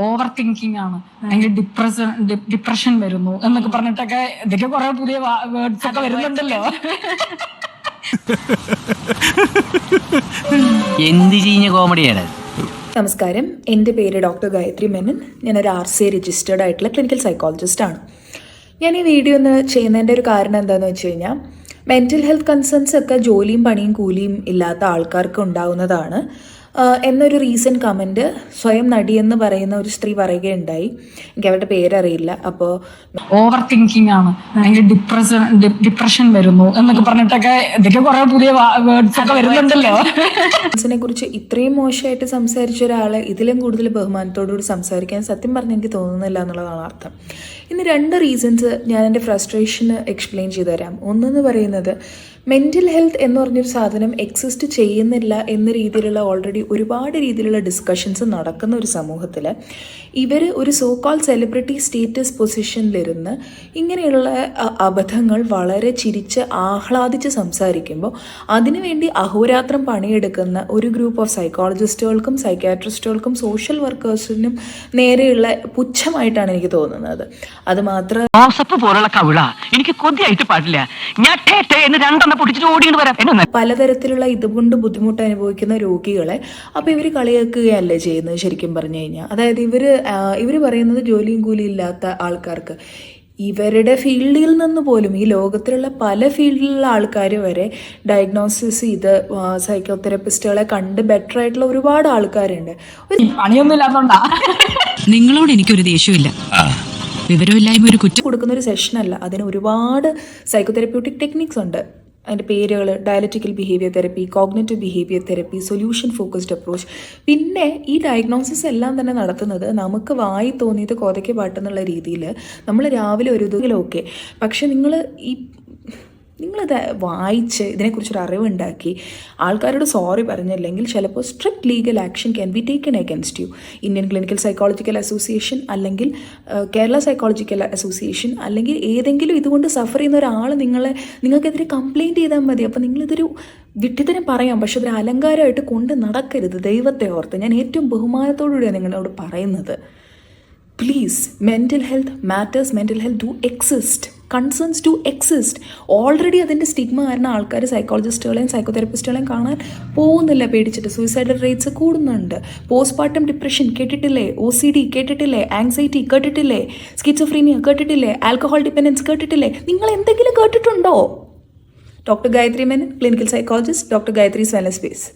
Over thinking ആണ്, അല്ലെങ്കിൽ depression വരുന്നു എന്നൊക്കെ പറഞ്ഞിട്ടൊക്കെ ഇതൊക്കെ കുറെ പുതിയ വേർഡ്സ് ഒക്കെ വരുന്നുണ്ടല്ലോ. എന്ത് ചീഞ്ഞ കോമഡിയാണ്. നമസ്കാരം, എൻ്റെ പേര് ഡോക്ടർ ഗായത്രി മേനൻ. ഞാനൊരു RCA രജിസ്റ്റേർഡ് ആയിട്ടുള്ള ക്ലിനിക്കൽ സൈക്കോളജിസ്റ്റാണ്. ഞാൻ ഈ വീഡിയോ ഒന്ന് ചെയ്യുന്നതിൻ്റെ ഒരു കാരണം എന്താണെന്ന് വെച്ച് കഴിഞ്ഞാൽ, മെൻ്റൽ ഹെൽത്ത് കൺസേൺസ് ഒക്കെ ജോലിയും പണിയും കൂലിയും ഇല്ലാത്ത ആൾക്കാർക്ക് ഉണ്ടാവുന്നതാണ് എന്നൊരു റീസെൻറ്റ് കമൻറ്റ് സ്വയം നടിയെന്ന് പറയുന്ന ഒരു സ്ത്രീ പറയുകയുണ്ടായി. എനിക്ക് അവരുടെ പേരറിയില്ല. അപ്പോൾ ഓവർ തിങ്കിങ് ആണ്, അല്ലെങ്കിൽ ഡിപ്രഷൻ വരുന്നു എന്നൊക്കെ പറഞ്ഞിട്ടൊക്കെ ഇതൊക്കെ കുറെ പുതിയ വേർഡ്സ് ഒക്കെ വരുന്നുണ്ടല്ലോ. നെ കുറിച്ച് ഇത്രയും മോശമായിട്ട് സംസാരിച്ച ഒരാളെ ഇതിലും കൂടുതൽ ബഹുമാനത്തോടുകൂടി സംസാരിക്കാൻ സത്യം പറഞ്ഞ് എനിക്ക് തോന്നുന്നില്ല എന്നുള്ളതാണ് അർത്ഥം. ഇന്ന് 2 റീസൺസ് ഞാൻ എൻ്റെ ഫ്രസ്ട്രേഷന് എക്സ്പ്ലെയിൻ ചെയ്തു തരാം. ഒന്നെന്ന് പറയുന്നത്, മെൻ്റൽ ഹെൽത്ത് എന്ന് പറഞ്ഞൊരു സാധനം എക്സിസ്റ്റ് ചെയ്യുന്നില്ല എന്ന രീതിയിലുള്ള ഓൾറെഡി ഒരുപാട് രീതിയിലുള്ള ഡിസ്കഷൻസ് നടക്കുന്ന ഒരു സമൂഹത്തിൽ ഇവർ ഒരു സോ കോൾ സെലിബ്രിറ്റി സ്റ്റേറ്റസ് പൊസിഷനിലിരുന്ന് ഇങ്ങനെയുള്ള അബദ്ധങ്ങൾ വളരെ ചിരിച്ച് ആഹ്ലാദിച്ച് സംസാരിക്കുമ്പോൾ അതിനുവേണ്ടി അഹോരാത്രം പണിയെടുക്കുന്ന ഒരു ഗ്രൂപ്പ് ഓഫ് സൈക്കോളജിസ്റ്റുകൾക്കും സൈക്യാട്രിസ്റ്റുകൾക്കും സോഷ്യൽ വർക്കേഴ്സിനും നേരെയുള്ള പുച്ഛമായിട്ടാണ് എനിക്ക് തോന്നുന്നത്. അത് മാത്രം പോലുള്ള കവിള എനിക്ക് കൊതിയായിട്ട് പാടില്ല. പലതരത്തിലുള്ള ഇതുകൊണ്ട് ബുദ്ധിമുട്ട് അനുഭവിക്കുന്ന രോഗികളെ അപ്പോൾ ഇവർ കളിയാക്കുകയല്ലേ ചെയ്യുന്നത് ശരിക്കും പറഞ്ഞു കഴിഞ്ഞാൽ. അതായത് ഇവർ പറയുന്നത് ജോലിയും കൂലിയും ഇല്ലാത്ത ആൾക്കാർക്ക്, ഇവരുടെ ഫീൽഡിൽ നിന്ന് പോലും ഈ ലോകത്തിലുള്ള പല ഫീൽഡിലുള്ള ആൾക്കാർ വരെ ഡയഗ്നോസിസ് ചെയ്ത് സൈക്കോതെറാപ്പിസ്റ്റുകളെ കണ്ട് ബെറ്റർ ആയിട്ടുള്ള ഒരുപാട് ആൾക്കാരുണ്ട്. പണിയൊന്നും ഇല്ലാത്തോണ്ടാ. നിങ്ങളോട് എനിക്കൊരു ദേഷ്യമില്ല, വിവരമില്ലായ്മ ഒരു കുറ്റം കൊടുക്കുന്ന ഒരു സെഷനല്ല. അതിന് ഒരുപാട് സൈക്കോതെറാപ്യൂട്ടിക് ടെക്നിക്സ് ഉണ്ട്. അതിൻ്റെ പേരുകൾ dialectical behaviour therapy, cognitive behaviour therapy, solution focused approach. പിന്നെ ഈ ഡയഗ്നോസിസ് എല്ലാം തന്നെ നടത്തുന്നത് നമുക്ക് വായി തോന്നിയത് കോതയ്ക്ക് പാട്ടെന്നുള്ള രീതിയിൽ നമ്മൾ രാവിലെ ഒരു ഇതിലൊക്കെ. പക്ഷെ നിങ്ങളിത് വായിച്ച് ഇതിനെക്കുറിച്ചൊരു അറിവുണ്ടാക്കി ആൾക്കാരോട് സോറി പറഞ്ഞില്ലെങ്കിൽ ചിലപ്പോൾ strict legal action can be taken against U. Indian clinical psychological association അല്ലെങ്കിൽ കേരള സൈക്കോളജിക്കൽ അസോസിയേഷൻ അല്ലെങ്കിൽ ഏതെങ്കിലും ഇതുകൊണ്ട് സഫർ ചെയ്യുന്ന ഒരാൾ നിങ്ങൾക്കെതിരെ കംപ്ലയിൻറ്റ് ചെയ്താൽ മതി. അപ്പോൾ നിങ്ങളിതൊരു വിഡ്ഢിത്തരം പറയാം, പക്ഷെ അതൊരു അലങ്കാരമായിട്ട് കൊണ്ട് നടക്കരുത്. ദൈവത്തെ ഓർത്ത് ഞാൻ ഏറ്റവും ബഹുമാനത്തോടുകൂടിയാണ് നിങ്ങളോട് പറയുന്നത്. Please, mental health matters, mental health do exist, concerns do exist. Already അതിൻ്റെ സ്റ്റിഗ്മ കാരണം ആൾക്കാർ സൈക്കോളജിസ്റ്റുകളെയും സൈക്കോതെറാപ്പിസ്റ്റുകളെയും കാണാൻ പോകുന്നില്ല പേടിച്ചിട്ട്. സൂയിസൈഡൽ റേറ്റ്സ് കൂടുന്നുണ്ട്. പോസ്റ്റ്മോർട്ടം ഡിപ്രഷൻ കേട്ടിട്ടില്ലേ? OCD കേട്ടിട്ടില്ലേ? ആങ്സൈറ്റി കേട്ടിട്ടില്ലേ? സ്കിസോഫ്രീനിയ കേട്ടിട്ടില്ലേ? ആൽക്കഹോൾ ഡിപ്പെൻഡൻസ് കേട്ടിട്ടില്ലേ? നിങ്ങൾ എന്തെങ്കിലും കേട്ടിട്ടുണ്ടോ? Doctor Gayathri Menon, clinical psychologist, doctor Gayathri's wellness space.